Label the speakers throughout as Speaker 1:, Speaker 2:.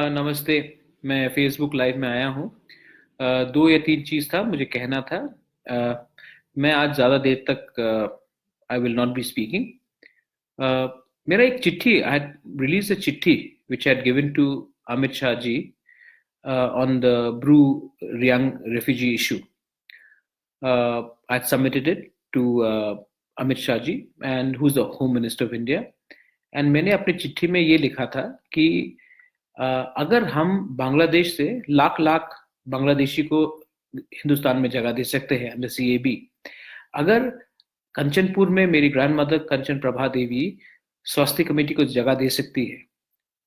Speaker 1: नमस्ते। मैं Facebook live में आया हूँ। दो या तीन चीज़ था मुझे कहना था। मैं आज ज़्यादा देर तक I will not be speaking. मेरा एक चिट्ठी, आई हैड रिलीज अ चिट्ठी which I had given to Amit Shah ji on the Bru Riang refugee issue. I had submitted it to Amit Shah ji, and who's the Home Minister of India. And मैंने अपनी चिट्ठी में ये लिखा था कि अगर हम बांग्लादेश से लाख लाख बांग्लादेशी को हिंदुस्तान में जगह दे सकते हैं अंडर CAB, अगर कंचनपुर में मेरी ग्रैंड मदर कंचन प्रभा देवी स्वास्थ्य कमेटी को जगह दे सकती है,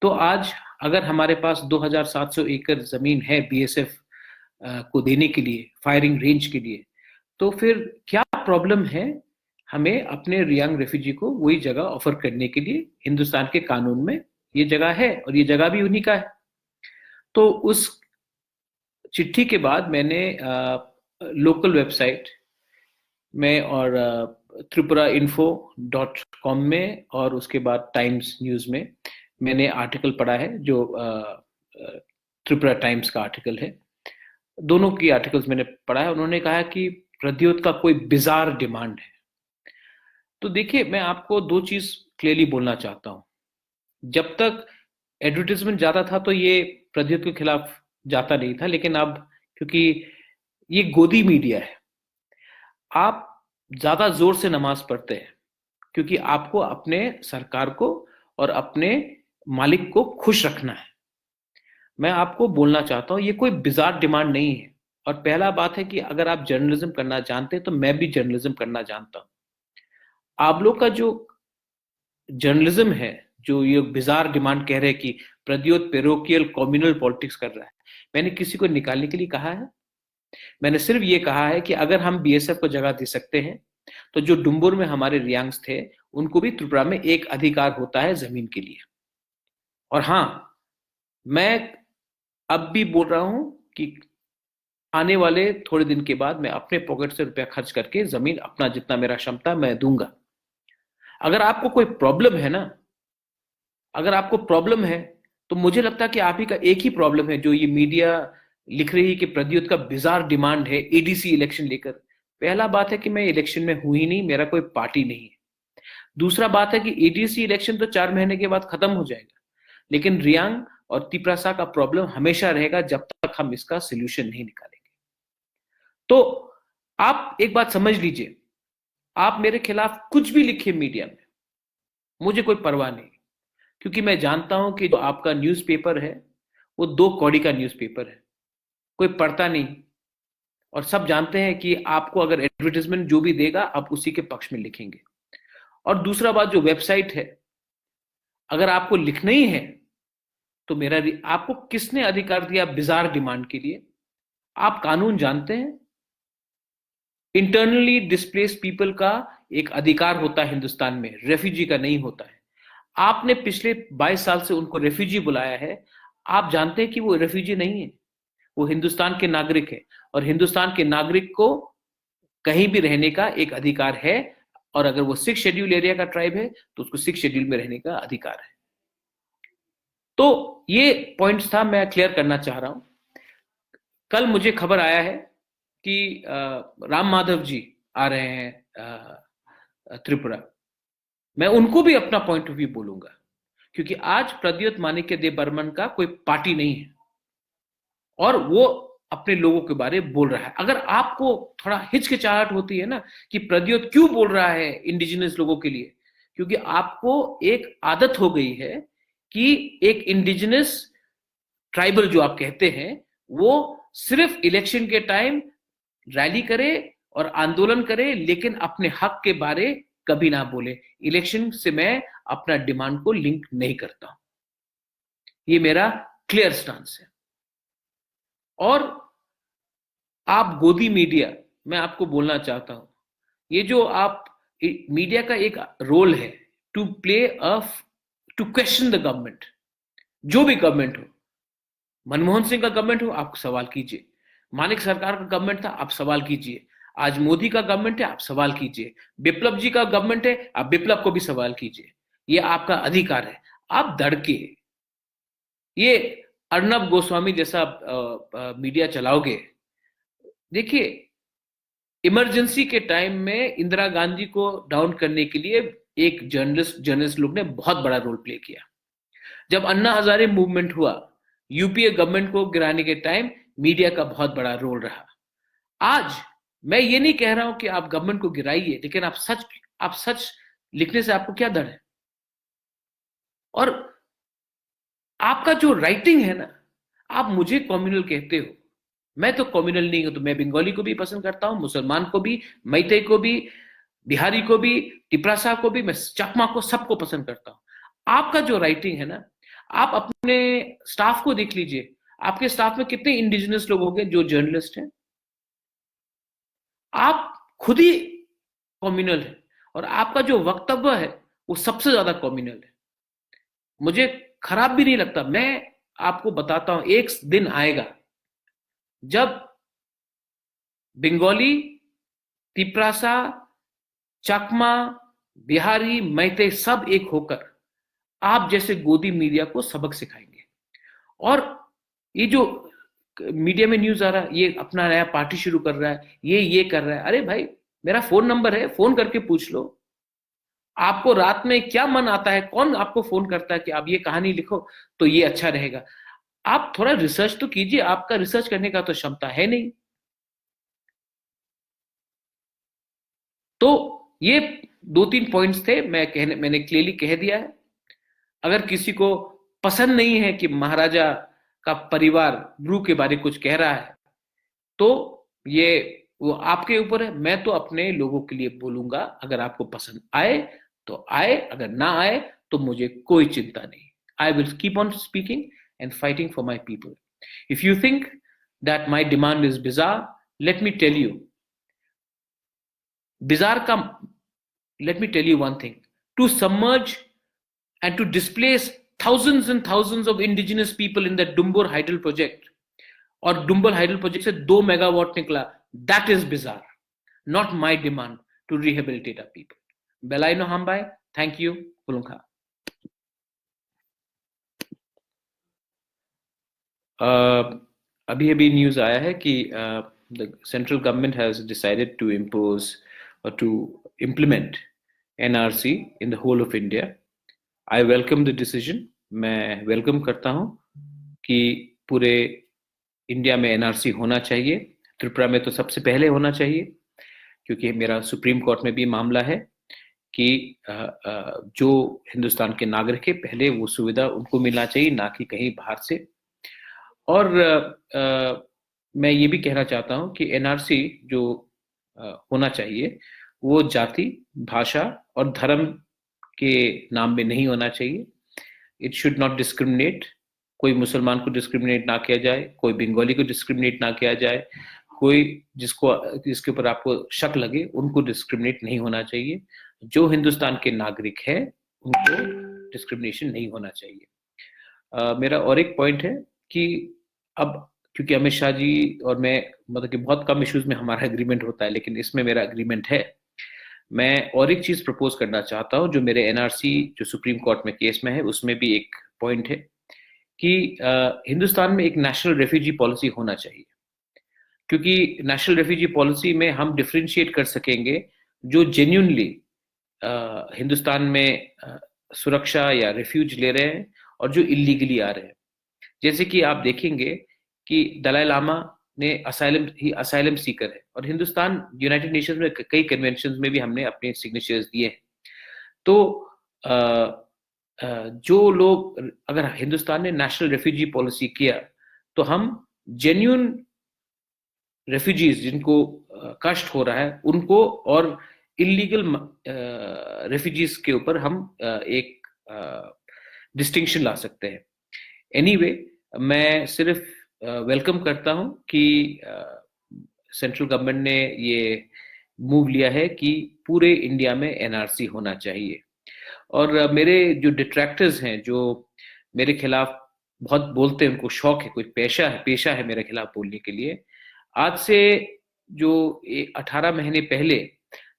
Speaker 1: तो आज अगर हमारे पास 2700 एकड़ जमीन है BSF को देने के लिए, फायरिंग रेंज के लिए, तो फिर क्या प्रॉब्लम है हमें अपने रियांग रेफ्यूजी को वही जगह ऑफर करने के लिए? हिंदुस्तान के कानून में ये जगह है और ये जगह भी उन्हीं का है। तो उस चिट्ठी के बाद मैंने लोकल वेबसाइट में और tripurainfo.com में और उसके बाद टाइम्स न्यूज में मैंने आर्टिकल पढ़ा है, जो त्रिपुरा टाइम्स का आर्टिकल है। दोनों की आर्टिकल्स मैंने पढ़ा है। उन्होंने कहा कि प्रद्योत का कोई बिजार डिमांड है। तो देखिए, मैं आपको दो चीज क्लियरली बोलना चाहता हूं। जब तक एडवर्टाइजमेंट ज्यादा था तो ये प्रद्योत के खिलाफ जाता नहीं था, लेकिन अब क्योंकि ये गोदी मीडिया है, आप ज्यादा जोर से नमाज पढ़ते हैं क्योंकि आपको अपने सरकार को और अपने मालिक को खुश रखना है। मैं आपको बोलना चाहता हूं, ये कोई बिजार डिमांड नहीं है। और पहला बात है कि अगर आप जर्नलिज्म करना जानते हैं तो मैं भी जर्नलिज्म करना जानता हूं। आप लोग का जो जर्नलिज्म है, जो ये बिजार डिमांड कह रहे हैं कि प्रद्योत पेरोकियल कम्युनल पॉलिटिक्स कर रहा है, मैंने किसी को निकालने के लिए कहा है? मैंने सिर्फ ये कहा है कि अगर हम BSF को जगह दे सकते हैं तो जो डुम्बुर में हमारे रियांग्स थे उनको भी त्रिपुरा में एक अधिकार होता है जमीन के लिए। और हां, मैं अब भी बोल रहा हूं कि आने वाले थोड़े दिन के बाद मैं अपने पॉकेट से रुपया खर्च करके जमीन अपना जितना मेरा क्षमता मैं दूंगा। अगर आपको कोई प्रॉब्लम है ना, अगर आपको प्रॉब्लम है तो मुझे लगता है कि आप ही का एक ही प्रॉब्लम है, जो ये मीडिया लिख रही है कि प्रद्योत का बिजार डिमांड है ADC इलेक्शन लेकर। पहला बात है कि मैं इलेक्शन में हूं ही नहीं, मेरा कोई पार्टी नहीं है। दूसरा बात है कि ADC इलेक्शन तो 4 महीने के बाद खत्म हो जाएगा, लेकिन रियांग और तिप्रासा का प्रॉब्लम हमेशा रहेगा जब तक हम इसका सोल्यूशन नहीं निकालेंगे। तो आप एक बात समझ लीजिए, आप मेरे खिलाफ कुछ भी लिखिए मीडिया में, मुझे कोई परवाह नहीं, क्योंकि मैं जानता हूं कि जो आपका न्यूज़पेपर है वो 2 कौड़ी का न्यूज़पेपर है, कोई पढ़ता नहीं। और सब जानते हैं कि आपको अगर एडवर्टाइजमेंट जो भी देगा आप उसी के पक्ष में लिखेंगे। और दूसरा बात, जो वेबसाइट है, अगर आपको लिखना ही है तो मेरा आपको किसने अधिकार दिया बिजार डिमांड के लिए? आप कानून जानते हैं। इंटरनली डिस्प्लेस्ड पीपल का एक अधिकार होता है हिंदुस्तान में, रेफ्यूजी का नहीं होता है। आपने पिछले 22 साल से उनको रेफ्यूजी बुलाया है। आप जानते हैं कि वो रेफ्यूजी नहीं है, वो हिंदुस्तान के नागरिक है। और हिंदुस्तान के नागरिक को कहीं भी रहने का एक अधिकार है। और अगर वो 6 शेड्यूल एरिया का ट्राइब है तो उसको 6 शेड्यूल में रहने का अधिकार है। तो ये पॉइंट्स था, मैं क्लियर करना चाह रहा हूं। कल मुझे खबर आया है कि राम माधव जी आ रहे हैं त्रिपुरा। मैं उनको भी अपना पॉइंट ऑफ व्यू बोलूंगा, क्योंकि आज प्रद्योत माणिक्य देव बर्मन का कोई पार्टी नहीं है और वो अपने लोगों के बारे में बोल रहा है। अगर आपको थोड़ा हिचकिचाहट होती है ना कि प्रद्योत क्यों बोल रहा है इंडिजिनस लोगों के लिए, क्योंकि आपको एक आदत हो गई है कि एक इंडिजिनस ट्राइबल जो आप कहते हैं वो सिर्फ इलेक्शन के टाइम रैली करे और आंदोलन करे, लेकिन अपने हक के बारे कभी ना बोले। इलेक्शन से मैं अपना डिमांड को लिंक नहीं करता हूं, ये मेरा क्लियर स्टांस है। और आप गोदी मीडिया, मैं आपको बोलना चाहता हूं, ये जो आप मीडिया का एक रोल है to play to question the government, जो भी गवर्नमेंट हो, मनमोहन सिंह का गवर्नमेंट हो आप सवाल कीजिए, मानिक सरकार का गवर्नमेंट था आप सवाल कीजिए, आज मोदी का गवर्नमेंट है आप सवाल कीजिए, बिप्लब जी का गवर्नमेंट है आप बिप्लब को भी सवाल कीजिए। ये आपका अधिकार है, आप धड़के। ये अर्नब गोस्वामी जैसा मीडिया चलाओगे, देखिए इमरजेंसी के टाइम में इंदिरा गांधी को डाउन करने के लिए एक जर्नलिस्ट लोग ने बहुत बड़ा रोल प्ले किया। जब अन्ना हजारे मूवमेंट हुआ, यूपीए गवर्नमेंट को गिराने के टाइम मीडिया का बहुत बड़ा रोल रहा। आज मैं ये नहीं कह रहा हूं कि आप गवर्नमेंट को गिराइए, लेकिन आप सच लिखने से आपको क्या डर है? और आपका जो राइटिंग है ना, आप मुझे कम्युनल कहते हो, मैं तो कम्युनल नहीं हूं। तो मैं बंगाली को भी पसंद करता हूं, मुसलमान को भी, मैते को भी, बिहारी को भी, टिपरासा को भी, मैं चकमा को, सबको पसंद करता हूं। आपका जो राइटिंग है ना, आप अपने स्टाफ को देख लीजिए, आपके स्टाफ में कितने इंडिजिनस लोग होंगे जो जर्नलिस्ट हैं। आप खुद ही कम्युनल है, और आपका जो वक्तव्य है वो सबसे ज्यादा कम्युनल है। मुझे खराब भी नहीं लगता। मैं आपको बताता हूं, एक दिन आएगा जब बंगाली, तिपरासा, चकमा, बिहारी, मैते सब एक होकर आप जैसे गोदी मीडिया को सबक सिखाएंगे। और ये जो मीडिया में न्यूज आ रहा है, ये अपना नया पार्टी शुरू कर रहा है, ये कर रहा है, अरे भाई मेरा फोन नंबर है, फोन करके पूछ लो। आपको रात में क्या मन आता है, कौन आपको फोन करता है कि आप ये कहानी लिखो तो ये अच्छा रहेगा? आप थोड़ा रिसर्च तो कीजिए, आपका रिसर्च करने का तो क्षमता है नहीं। तो ये दो तीन पॉइंट्स थे, मैंने क्लियरली कह दिया है। अगर किसी को पसंद नहीं है कि महाराजा का परिवार ब्रू के बारे में कुछ कह रहा है, तो ये वो आपके ऊपर है। मैं तो अपने लोगों के लिए बोलूंगा, अगर आपको पसंद आए तो आए, अगर ना आए तो मुझे कोई चिंता नहीं। I will keep on speaking and fighting for my people. If you think that my demand is bizarre, let me tell you, bizarre का, let me tell you one thing: to submerge and to displace thousands and thousands of indigenous people in the Dumbur Hydel project, और डुम्बल hydel project से 2 megawatt निकला, that is bizarre, not my demand to rehabilitate a people. बेलाइनो हामबाई, thank you, कुलुंखा। अभी अभी news आया है कि the central government has decided to impose और to implement NRC in the whole of India. I welcome the decision. मैं वेलकम करता हूं कि पूरे इंडिया में एनआरसी होना चाहिए। त्रिपुरा में तो सबसे पहले होना चाहिए, क्योंकि मेरा सुप्रीम कोर्ट में भी मामला है कि जो हिंदुस्तान के नागरिक है, पहले वो सुविधा उनको मिलना चाहिए, ना कि कहीं बाहर से। और मैं ये भी कहना चाहता हूँ कि एनआरसी जो होना चाहिए वो जाति, भाषा और धर्म के नाम में नहीं होना चाहिए। It should not discriminate. कोई मुसलमान को डिस्क्रिमिनेट ना किया जाए, कोई बंगाली को डिस्क्रिमिनेट ना किया जाए, कोई जिसके ऊपर आपको शक लगे उनको डिस्क्रिमिनेट नहीं होना चाहिए। जो हिंदुस्तान के नागरिक हैं उनको डिस्क्रिमिनेशन नहीं होना चाहिए। मेरा और एक पॉइंट है कि अब क्योंकि अमित शाह जी और मैं, मतलब कि बहुत कम इश्यूज में हमारा एग्रीमेंट होता है, लेकिन इसमें मेरा एग्रीमेंट है। मैं और एक चीज प्रपोज करना चाहता हूं, जो मेरे एनआरसी जो सुप्रीम कोर्ट में केस में है उसमें भी एक पॉइंट है कि हिंदुस्तान में एक नेशनल रेफ्यूजी पॉलिसी होना चाहिए। क्योंकि नेशनल रेफ्यूजी पॉलिसी में हम डिफ्रेंशिएट कर सकेंगे जो जेन्युइनली हिंदुस्तान में सुरक्षा या रेफ्यूज ले रहे हैं और जो इलीगली आ रहे हैं। जैसे कि आप देखेंगे कि दलाई लामा ने असाइलम सीकर है, और हिंदुस्तान यूनाइटेड नेशंस में कई कन्वेंशन में भी हमने अपने सिग्नेचर्स दिए हैं। तो जो लोग, अगर हिंदुस्तान ने नेशनल रेफ्यूजी पॉलिसी किया तो हम जेन्युइन रेफ्यूजीज जिनको कष्ट हो रहा है उनको, और इलीगल रेफ्यूजीज के ऊपर हम एक डिस्टिंक्शन ला सकते हैं। एनीवे, मैं सिर्फ वेलकम करता हूं कि सेंट्रल गवर्नमेंट ने ये मूव लिया है कि पूरे इंडिया में एनआरसी होना चाहिए। और मेरे जो डिट्रैक्टर्स हैं, जो मेरे खिलाफ बहुत बोलते हैं, उनको शौक है, कोई पेशा है मेरे खिलाफ बोलने के लिए। आज से जो 18 महीने पहले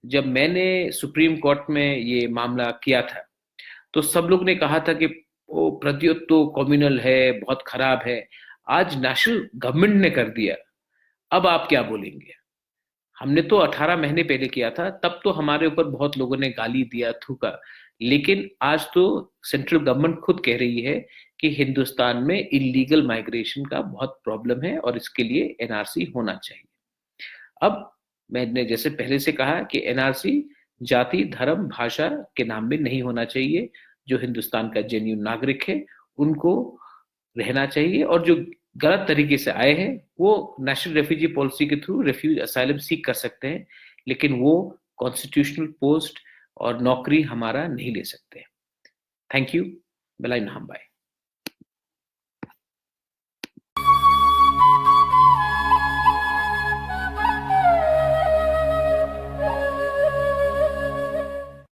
Speaker 1: जब मैंने सुप्रीम कोर्ट में ये मामला किया था, तो सब लोग ने कहा था कि वो प्रत्युत तो कम्युनल है, बहुत खराब है। आज नेशनल गवर्नमेंट ने कर दिया, अब आप क्या बोलेंगे? हमने तो 18 महीने पहले किया था, तब तो हमारे ऊपर बहुत लोगों ने गाली दिया, थूका। लेकिन आज तो सेंट्रल गवर्नमेंट खुद कह रही है कि हिंदुस्तान में इलीगल माइग्रेशन का बहुत प्रॉब्लम है और इसके लिए एनआरसी होना चाहिए। अब मैंने जैसे पहले से कहा कि एनआरसी जाति, धर्म, भाषा के नाम में नहीं होना चाहिए। जो हिंदुस्तान का जेन्युइन नागरिक है उनको रहना चाहिए, और जो गलत तरीके से आए हैं वो नेशनल रेफ्यूजी पॉलिसी के थ्रू रेफ्यूज असाइलम सीख कर सकते हैं, लेकिन वो कॉन्स्टिट्यूशनल पोस्ट और नौकरी हमारा नहीं ले सकते। Thank you. बेलाई नाम बाय।